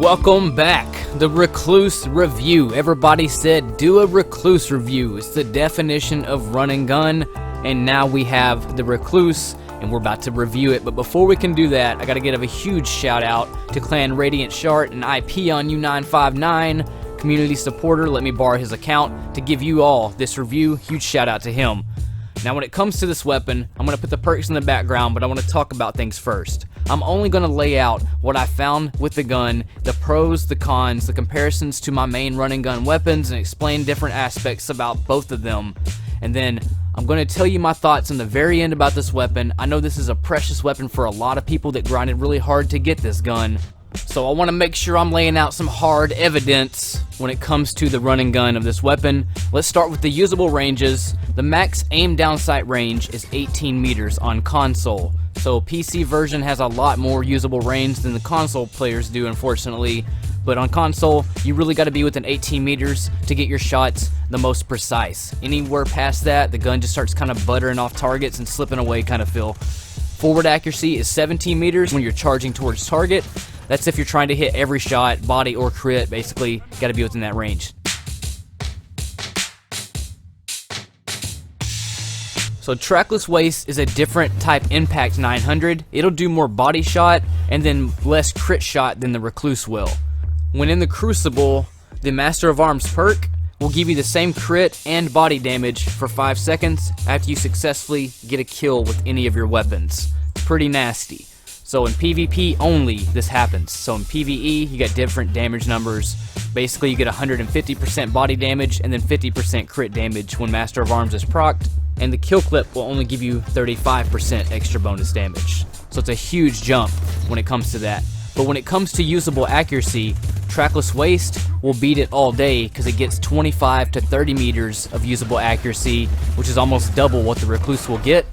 Welcome back. The Recluse review. Everybody said do a Recluse review. It's the definition of run and gun. And now we have the Recluse and we're about to review it. But before we can do that, I gotta give a huge shout out to Clan Radiant Shart and IP on U959, community supporter. Let me borrow his account to give you all this review. Huge shout out to him. Now when it comes to this weapon, I'm going to put the perks in the background, but I want to talk about things first. I'm only going to lay out what I found with the gun, the pros, the cons, the comparisons to my main run and gun weapons, and explain different aspects about both of them. And then I'm going to tell you my thoughts in the very end about this weapon. I know this is a precious weapon for a lot of people that grinded really hard to get this gun. So I want to make sure I'm laying out some hard evidence when it comes to the run and gun of this weapon. Let's start with the usable ranges. The max aim down sight range is 18 meters on console. So PC version has a lot more usable range than the console players do, unfortunately. But on console, you really got to be within 18 meters to get your shots the most precise. Anywhere past that, the gun just starts kind of buttering off targets and slipping away kind of feel. Forward accuracy is 17 meters when you're charging towards target. That's if you're trying to hit every shot, body or crit, basically, got to be within that range. So Trackless Waste is a different type Impact 900. It'll do more body shot and then less crit shot than the Recluse will. When in the Crucible, the Master of Arms perk will give you the same crit and body damage for 5 seconds after you successfully get a kill with any of your weapons. Pretty nasty. So in PvP only, this happens. So in PvE, you get different damage numbers. Basically, you get 150% body damage and then 50% crit damage when Master of Arms is procced. And the kill clip will only give you 35% extra bonus damage. So it's a huge jump when it comes to that. But when it comes to usable accuracy, Trackless Waste will beat it all day because it gets 25 to 30 meters of usable accuracy, which is almost double what the Recluse will get.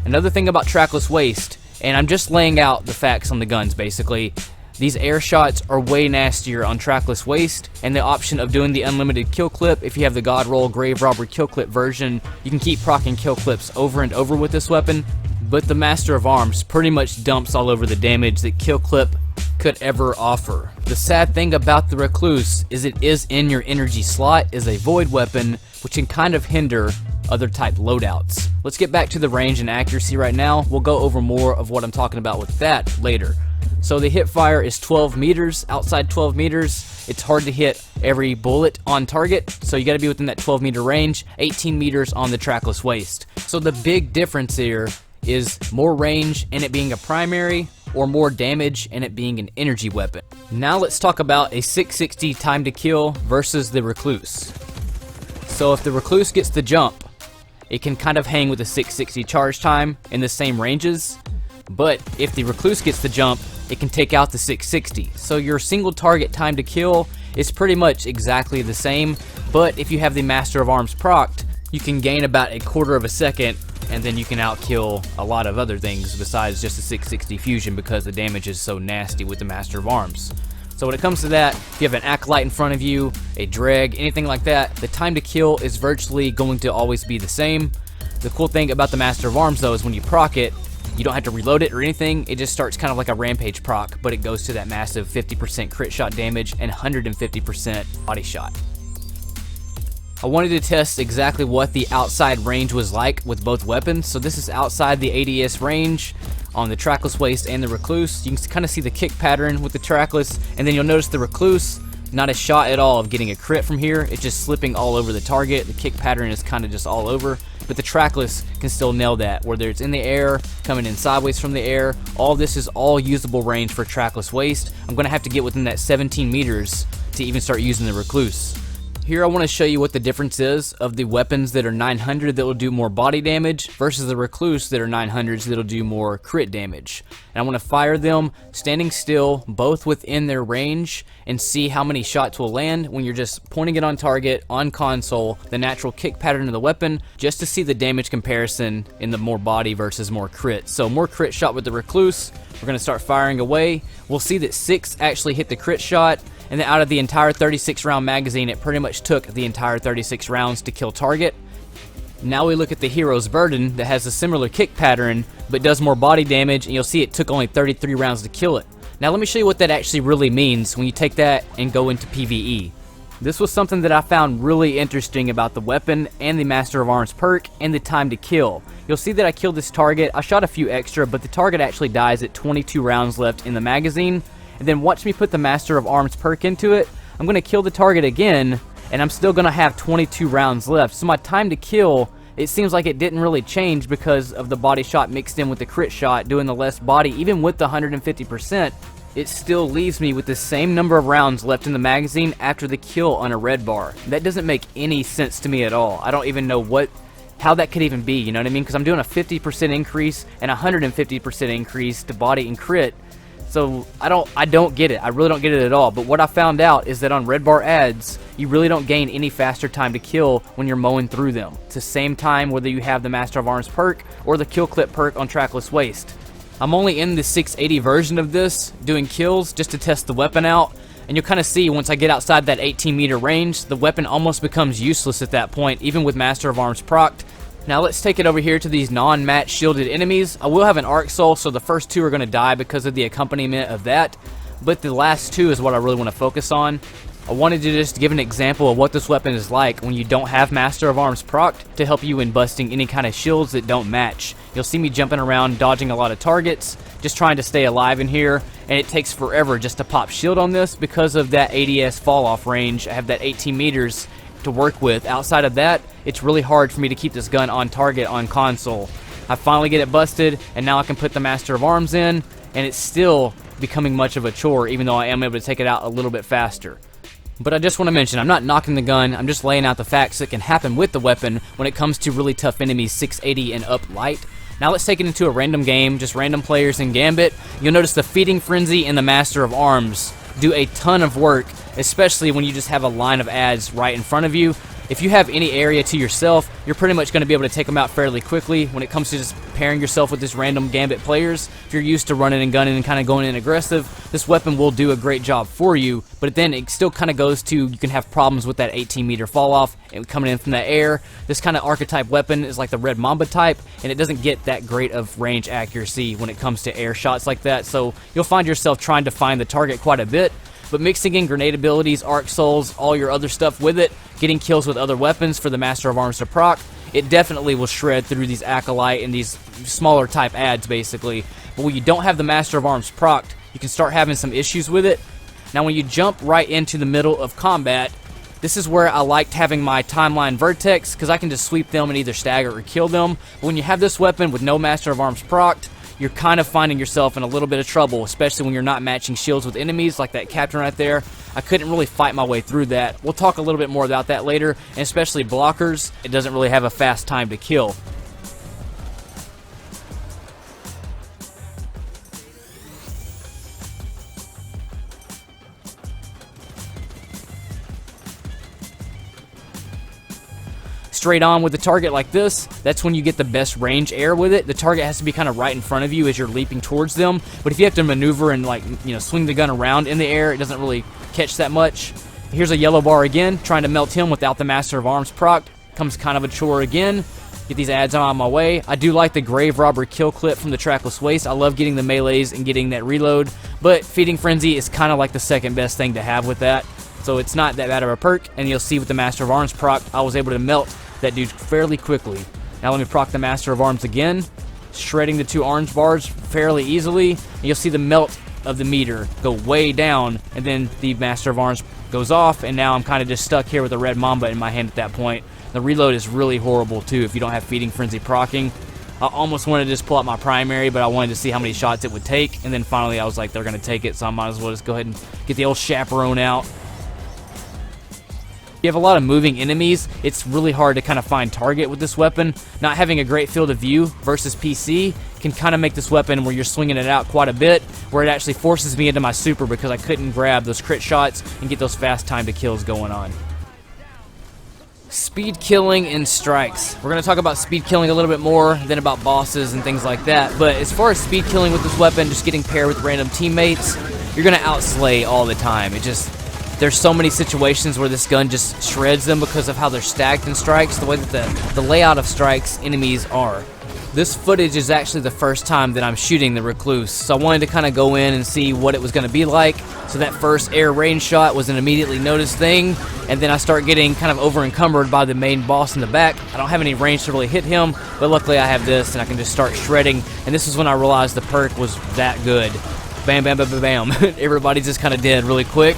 Another thing about Trackless Waste, and I'm just laying out the facts on the guns basically, these air shots are way nastier on Trackless Waste, and the option of doing the unlimited kill clip, if you have the God Roll Grave Robber kill clip version, you can keep proccing kill clips over and over with this weapon, but the Master of Arms pretty much dumps all over the damage that kill clip could ever offer. The sad thing about the Recluse is it is in your energy slot as a void weapon, which can kind of hinder other type loadouts. Let's get back to the range and accuracy right now. We'll go over more of what I'm talking about with that later. So the hip fire is 12 meters. Outside 12 meters, it's hard to hit every bullet on target, so you got to be within that 12 meter range. 18 meters on the Trackless Waste. So the big difference here is more range in it being a primary or more damage in it being an energy weapon. Now let's talk about a 660 time to kill versus the Recluse. So if the Recluse gets the jump, it can kind of hang with the 660 charge time in the same ranges, but if the Recluse gets the jump, it can take out the 660. So your single target time to kill is pretty much exactly the same, but if you have the Master of Arms procced, you can gain about a quarter of a second, and then you can outkill a lot of other things besides just the 660 fusion because the damage is so nasty with the Master of Arms. So when it comes to that, if you have an Acolyte in front of you, a Dreg, anything like that, the time to kill is virtually going to always be the same. The cool thing about the Master of Arms though is when you proc it, you don't have to reload it or anything, it just starts kind of like a rampage proc, but it goes to that massive 50% crit shot damage and 150% body shot. I wanted to test exactly what the outside range was like with both weapons. So this is outside the ADS range on the Trackless Waste and the Recluse. You can kind of see the kick pattern with the Trackless, and then you'll notice the Recluse, not a shot at all of getting a crit from here. It's just slipping all over the target. The kick pattern is kind of just all over, but the Trackless can still nail that, whether it's in the air, coming in sideways from the air. All this is all usable range for Trackless Waste. I'm going to have to get within that 17 meters to even start using the Recluse. Here I want to show you what the difference is of the weapons that are 900 that will do more body damage versus the Recluse that are 900s that will do more crit damage. And I want to fire them standing still, both within their range, and see how many shots will land when you're just pointing it on target, on console, the natural kick pattern of the weapon, just to see the damage comparison in the more body versus more crit. So more crit shot with the Recluse. We're going to start firing away. We'll see that 6 actually hit the crit shot, and then out of the entire 36 round magazine, it pretty much took the entire 36 rounds to kill target. Now we look at the Hero's Burden that has a similar kick pattern but does more body damage, and you'll see it took only 33 rounds to kill it. Now let me show you what that actually really means when you take that and go into PvE. This was something that I found really interesting about the weapon and the Master of Arms perk and the time to kill. You'll see that I killed this target. I shot a few extra, but the target actually dies at 22 rounds left in the magazine. And then watch me put the Master of Arms perk into it. I'm going to kill the target again, and I'm still going to have 22 rounds left. So my time to kill, it seems like it didn't really change because of the body shot mixed in with the crit shot, doing the less body. Even with the 150%, it still leaves me with the same number of rounds left in the magazine after the kill on a red bar. That doesn't make any sense to me at all. I don't even know how that could even be, you know what I mean? Because I'm doing a 50% increase and a 150% increase to body and crit. So I don't get it. I really don't get it at all. But what I found out is that on red bar ads, you really don't gain any faster time to kill when you're mowing through them. It's the same time whether you have the Master of Arms perk or the kill clip perk on Trackless Waste. I'm only in the 680 version of this, doing kills just to test the weapon out, and you'll kind of see once I get outside that 18 meter range, the weapon almost becomes useless at that point, even with Master of Arms procced. Now let's take it over here to these non-match shielded enemies. I will have an Arc Soul, so the first two are going to die because of the accompaniment of that, but the last two is what I really want to focus on. I wanted to just give an example of what this weapon is like when you don't have Master of Arms procced to help you in busting any kind of shields that don't match. You'll see me jumping around, dodging a lot of targets, just trying to stay alive in here, and it takes forever just to pop shield on this because of that ADS fall off range. I have that 18 meters to work with. Outside of that, it's really hard for me to keep this gun on target on console. I finally get it busted, and now I can put the Master of Arms in, and it's still becoming much of a chore, even though I am able to take it out a little bit faster. But I just want to mention, I'm not knocking the gun, I'm just laying out the facts that can happen with the weapon when it comes to really tough enemies 680 and up light. Now let's take it into a random game, just random players in Gambit. You'll notice the Feeding Frenzy and the Master of Arms do a ton of work, especially when you just have a line of ads right in front of you. If you have any area to yourself, you're pretty much going to be able to take them out fairly quickly when it comes to just pairing yourself with this random Gambit players. If you're used to running and gunning and kind of going in aggressive, this weapon will do a great job for you, but then it still kind of goes to, you can have problems with that 18 meter fall off and coming in from the air. This kind of archetype weapon is like the Red Mamba type, and it doesn't get that great of range accuracy when it comes to air shots like that, so you'll find yourself trying to find the target quite a bit. But mixing in grenade abilities, arc souls, all your other stuff with it, getting kills with other weapons for the Master of Arms to proc, it definitely will shred through these Acolyte and these smaller type ads basically. But when you don't have the Master of Arms procced, you can start having some issues with it. Now when you jump right into the middle of combat, this is where I liked having my timeline vertex, because I can just sweep them and either stagger or kill them. But when you have this weapon with no Master of Arms procced, you're kind of finding yourself in a little bit of trouble, especially when you're not matching shields with enemies like that captain right there. I couldn't really fight my way through that. We'll talk a little bit more about that later, and especially blockers, it doesn't really have a fast time to kill. Straight on with the target like this, that's when you get the best range air with it. The target has to be kind of right in front of you as you're leaping towards them, but if you have to maneuver and swing the gun around in the air, it doesn't really catch that much. Here's a yellow bar again, trying to melt him without the Master of Arms procced. Comes kind of a chore again. Get these ads on my way. I do like the Grave Robber kill clip from the Trackless Waste. I love getting the melees and getting that reload, but Feeding Frenzy is kind of like the second best thing to have with that, so it's not that bad of a perk, and you'll see with the Master of Arms procced, I was able to melt that dude fairly quickly. Now let me proc the Master of Arms again, shredding the two orange bars fairly easily, and you'll see the melt of the meter go way down, and then the Master of Arms goes off, and now I'm kind of just stuck here with a Red Mamba in my hand at that point. The reload is really horrible too if you don't have Feeding Frenzy proccing. I almost wanted to just pull out my primary, but I wanted to see how many shots it would take, and then finally I was like, they're going to take it, so I might as well just go ahead and get the old chaperone out. You have a lot of moving enemies, it's really hard to kind of find target with this weapon. Not having a great field of view versus PC can kind of make this weapon where you're swinging it out quite a bit, where it actually forces me into my super because I couldn't grab those crit shots and get those fast time to kills going on. Speed killing and strikes. We're going to talk about speed killing a little bit more than about bosses and things like that, but as far as speed killing with this weapon, just getting paired with random teammates, you're going to outslay all the time. There's so many situations where this gun just shreds them because of how they're stacked in strikes, the way that the layout of strikes enemies are. This footage is actually the first time that I'm shooting the Recluse, so I wanted to kind of go in and see what it was going to be like. So that first air range shot was an immediately noticed thing, and then I start getting kind of over encumbered by the main boss in the back. I don't have any range to really hit him, but luckily I have this and I can just start shredding, and this is when I realized the perk was that good. Bam, bam, bam, bam, bam. Everybody's just kind of dead really quick.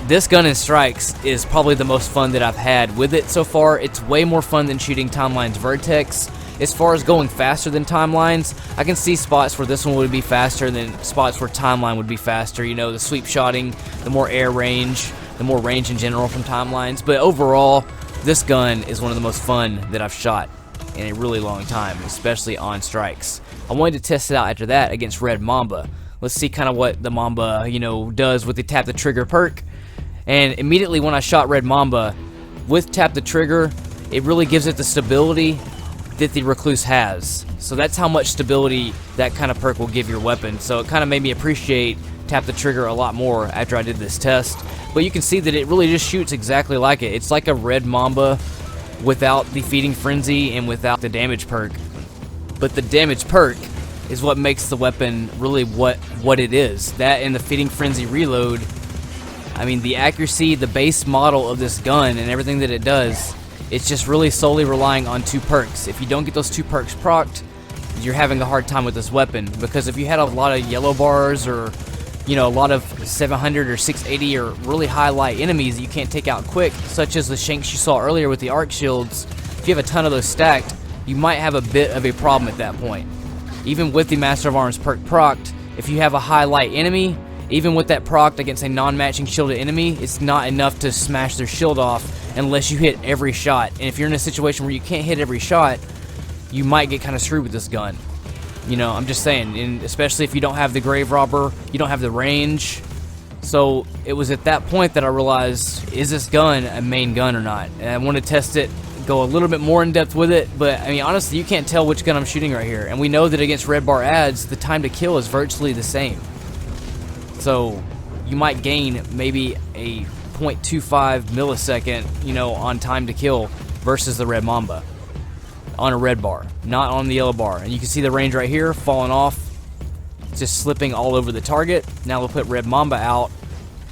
This gun in strikes is probably the most fun that I've had with it so far. It's way more fun than shooting Timeline's Vertex. As far as going faster than Timelines, I can see spots where this one would be faster than spots where Timeline would be faster. You know, the sweep shotting, the more air range, the more range in general from Timelines. But overall, this gun is one of the most fun that I've shot in a really long time, especially on strikes. I wanted to test it out after that against Red Mamba. Let's see kind of what the Mamba, you know, does with the tap the trigger perk. And immediately when I shot Red Mamba, with tap the trigger, it really gives it the stability that the Recluse has. So that's how much stability that kind of perk will give your weapon. So it kind of made me appreciate tap the trigger a lot more after I did this test. But you can see that it really just shoots exactly like it. It's like a Red Mamba without the Feeding Frenzy and without the damage perk. But the damage perk is what makes the weapon really what it is. That and the Feeding Frenzy reload. I mean, the accuracy, the base model of this gun and everything that it does, it's just really solely relying on 2 perks. If you don't get those 2 perks procced, you're having a hard time with this weapon. Because if you had a lot of yellow bars or, you know, a lot of 700 or 680 or really high light enemies that you can't take out quick, such as the shanks you saw earlier with the arc shields, if you have a ton of those stacked, you might have a bit of a problem at that point. Even with the Master of Arms perk procced, if you have a high light enemy, even with that procced against a non-matching shielded enemy, it's not enough to smash their shield off unless you hit every shot. And if you're in a situation where you can't hit every shot, you might get kind of screwed with this gun. You know, I'm just saying, and especially if you don't have the Grave Robber, you don't have the range. So it was at that point that I realized, is this gun a main gun or not? And I want to test it, go a little bit more in depth with it, but I mean, honestly, you can't tell which gun I'm shooting right here. And we know that against red bar ads, the time to kill is virtually the same. So you might gain maybe a 0.25 millisecond, you know, on time to kill versus the Red Mamba on a red bar, not on the yellow bar. And you can see the range right here falling off, just slipping all over the target. Now we'll put Red Mamba out,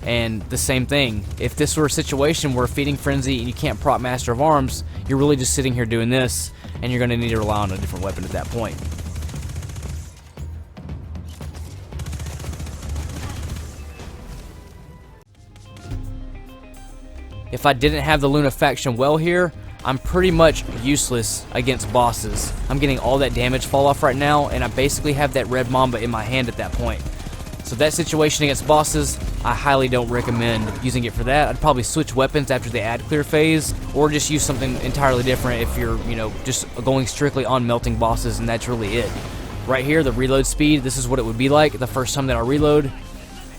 and the same thing. If this were a situation where Feeding Frenzy and you can't proc Master of Arms, you're really just sitting here doing this, and you're going to need to rely on a different weapon at that point. If I didn't have the Lunafaction well here, I'm pretty much useless against bosses. I'm getting all that damage fall off right now, and I basically have that Red Mamba in my hand at that point. So that situation against bosses, I highly don't recommend using it for that. I'd probably switch weapons after the ad clear phase, or just use something entirely different if you're, you know, just going strictly on melting bosses, and that's really it. Right here, the reload speed, this is what it would be like the first time that I reload,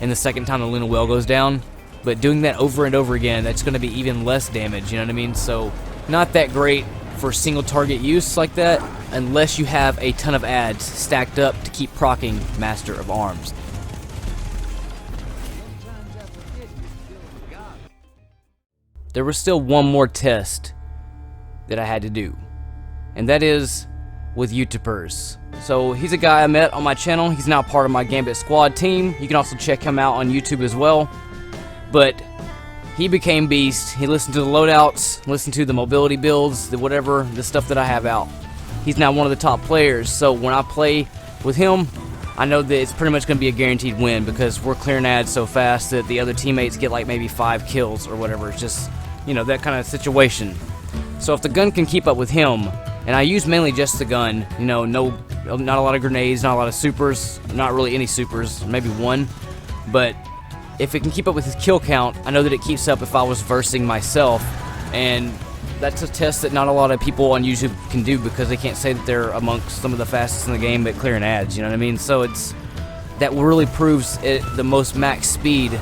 and the second time the Luna well goes down. But doing that over and over again, that's going to be even less damage, you know what I mean? So, not that great for single target use like that, unless you have a ton of ads stacked up to keep proccing Master of Arms. There was still one more test that I had to do, and that is with YouTubers. So he's a guy I met on my channel. He's now part of my Gambit Squad team. You can also check him out on YouTube as well. But he became beast. He listened to the loadouts, listened to the mobility builds, the whatever, the stuff that I have out. He's now one of the top players, so when I play with him, I know that it's pretty much going to be a guaranteed win because we're clearing ads so fast that the other teammates get like maybe 5 kills or whatever. It's just, you know, that kind of situation. So if the gun can keep up with him, and I use mainly just the gun, you know, not a lot of grenades, not a lot of supers, not really any supers, maybe one, but if it can keep up with his kill count, I know that it keeps up if I was versing myself, and that's a test that not a lot of people on YouTube can do because they can't say that they're amongst some of the fastest in the game at clearing ads, you know what I mean? So that really proves it the most max speed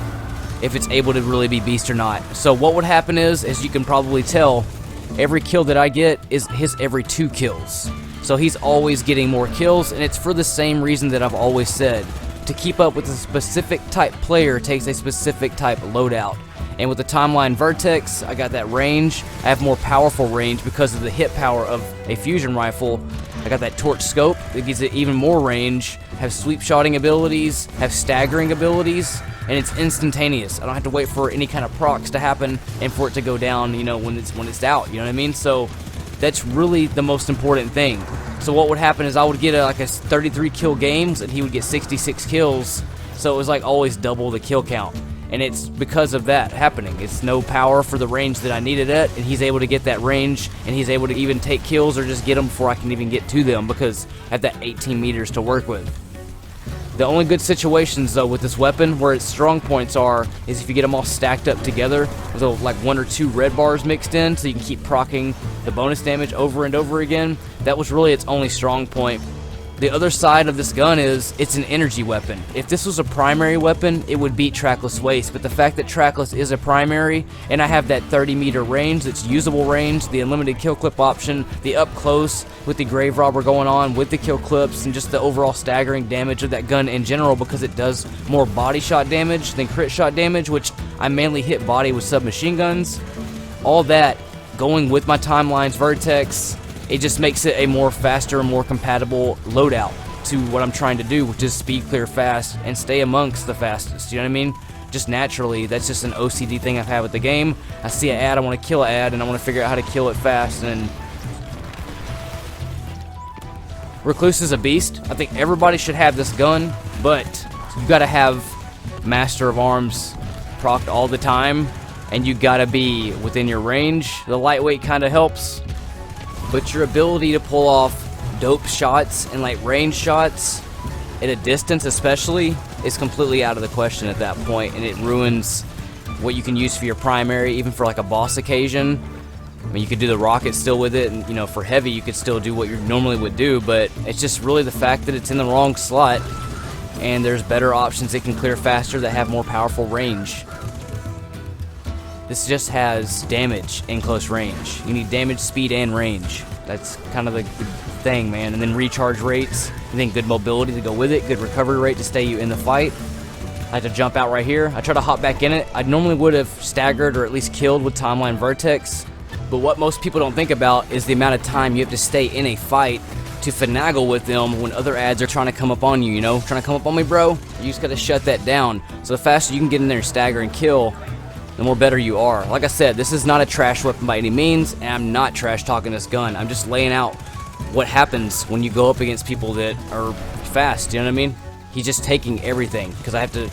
if it's able to really be beast or not. So what would happen is, as you can probably tell, every kill that I get is his every 2 kills. So he's always getting more kills, and it's for the same reason that I've always said. To keep up with a specific type player takes a specific type loadout. And with the Timeline Vertex, I got that range. I have more powerful range because of the hit power of a fusion rifle. I got that torch scope that gives it even more range, have sweep shotting abilities, have staggering abilities, and it's instantaneous. I don't have to wait for any kind of procs to happen and for it to go down, you know, when it's out, you know what I mean? So that's really the most important thing. So what would happen is I would get like a 33 kill games and he would get 66 kills, so it was like always double the kill count. And it's because of that happening. It's no power for the range that I needed it, and he's able to get that range, and he's able to even take kills or just get them before I can even get to them because I have that 18 meters to work with. The only good situations though with this weapon where its strong points are is if you get them all stacked up together with like 1 or 2 red bars mixed in, so you can keep proccing the bonus damage over and over again. That was really its only strong point. The other side of this gun is it's an energy weapon. If this was a primary weapon, it would beat Trackless Waste, but the fact that Trackless is a primary, and I have that 30 meter range, that's usable range, the unlimited kill clip option, the up close with the grave robber going on, with the kill clips, and just the overall staggering damage of that gun in general, because it does more body shot damage than crit shot damage, which I mainly hit body with submachine guns. All that going with my Timeline's Vertex, it just makes it a more faster and more compatible loadout to what I'm trying to do, which is speed clear fast and stay amongst the fastest, you know what I mean? Just naturally, that's just an OCD thing I've had with the game. I see an ad, I want to kill an ad, and I want to figure out how to kill it fast, and Recluse is a beast. I think everybody should have this gun, but you gotta have Master of Arms procced all the time, and you gotta be within your range. The lightweight kind of helps, but your ability to pull off dope shots and like range shots at a distance especially is completely out of the question at that point, and it ruins what you can use for your primary, even for like a boss occasion. I mean, you could do the rocket still with it, and you know, for heavy you could still do what you normally would do, but it's just really the fact that it's in the wrong slot, and there's better options that can clear faster that have more powerful range. This just has damage in close range. You need damage, speed, and range. That's kind of the thing, man. And then recharge rates, and then good mobility to go with it, good recovery rate to stay you in the fight. I had to jump out right here. I try to hop back in it. I normally would have staggered or at least killed with Timeline Vertex, but what most people don't think about is the amount of time you have to stay in a fight to finagle with them when other ads are trying to come up on you, you know? Trying to come up on me, bro? You just gotta shut that down. So the faster you can get in there and stagger and kill, the more better you are. Like I said, this is not a trash weapon by any means, and I'm not trash talking this gun. I'm just laying out what happens when you go up against people that are fast, you know what I mean? He's just taking everything, because I have to,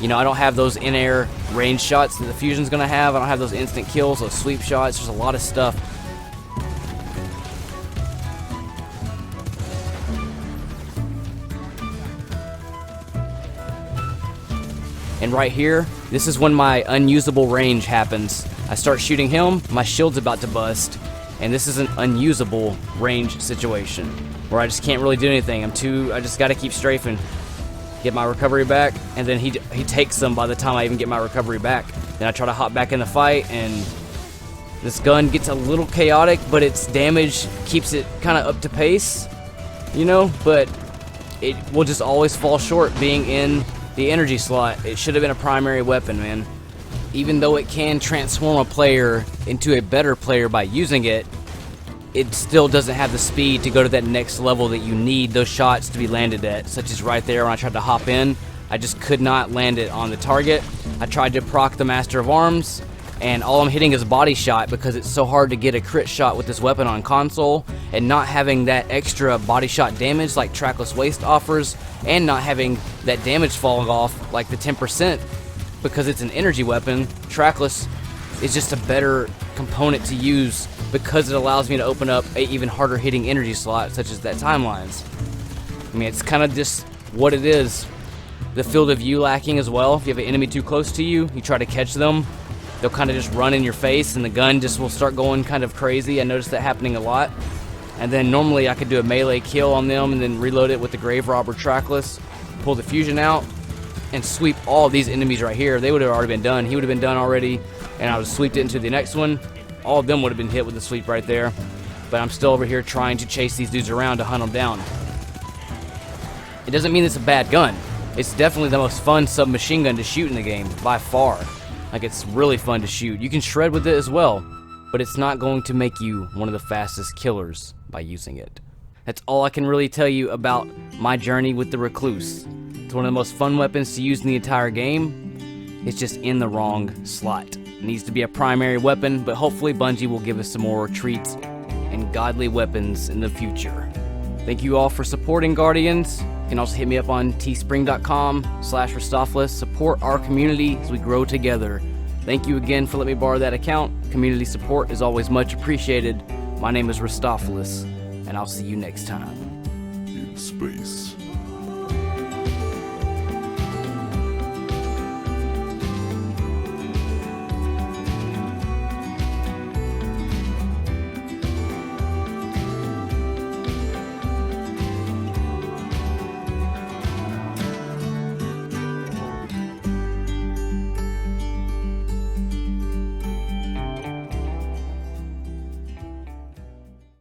you know, I don't have those in-air range shots that the Fusion's gonna have. I don't have those instant kills, those sweep shots. There's a lot of stuff. And right here, this is when my unusable range happens. I start shooting him, my shield's about to bust, and this is an unusable range situation where I just can't really do anything. I just gotta keep strafing, get my recovery back, and then he takes them by the time I even get my recovery back. Then I try to hop back in the fight, and this gun gets a little chaotic, but its damage keeps it kind of up to pace, you know, but it will just always fall short being in the energy slot. It should have been a primary weapon, man. Even though it can transform a player into a better player by using it, it still doesn't have the speed to go to that next level that you need those shots to be landed at, such as right there when I tried to hop in. I just could not land it on the target. I tried to proc the Master of Arms, and all I'm hitting is body shot because it's so hard to get a crit shot with this weapon on console, and not having that extra body shot damage like Trackless Waste offers, and not having that damage falling off like the 10% because it's an energy weapon. Trackless is just a better component to use because it allows me to open up a even harder hitting energy slot, such as that Timelines. I mean, it's kind of just what it is. The field of view lacking as well. If you have an enemy too close to you, you try to catch them, they'll kind of just run in your face and the gun just will start going kind of crazy. I noticed that happening a lot. And then normally I could do a melee kill on them and then reload it with the Grave Robber Trackless, pull the Fusion out, and sweep all of these enemies right here. They would have already been done. He would have been done already, and I would have sweeped it into the next one. All of them would have been hit with the sweep right there. But I'm still over here trying to chase these dudes around to hunt them down. It doesn't mean it's a bad gun. It's definitely the most fun submachine gun to shoot in the game, by far. Like, it's really fun to shoot. You can shred with it as well, but it's not going to make you one of the fastest killers by using it. That's all I can really tell you about my journey with the Recluse. It's one of the most fun weapons to use in the entire game. It's just in the wrong slot. It needs to be a primary weapon, but hopefully Bungie will give us some more treats and godly weapons in the future. Thank you all for supporting Guardians. You can also hit me up on teespring.com/Ristopoulos. Support our community as we grow together. Thank you again for letting me borrow that account. Community support is always much appreciated. My name is Ristopoulos, and I'll see you next time. In space.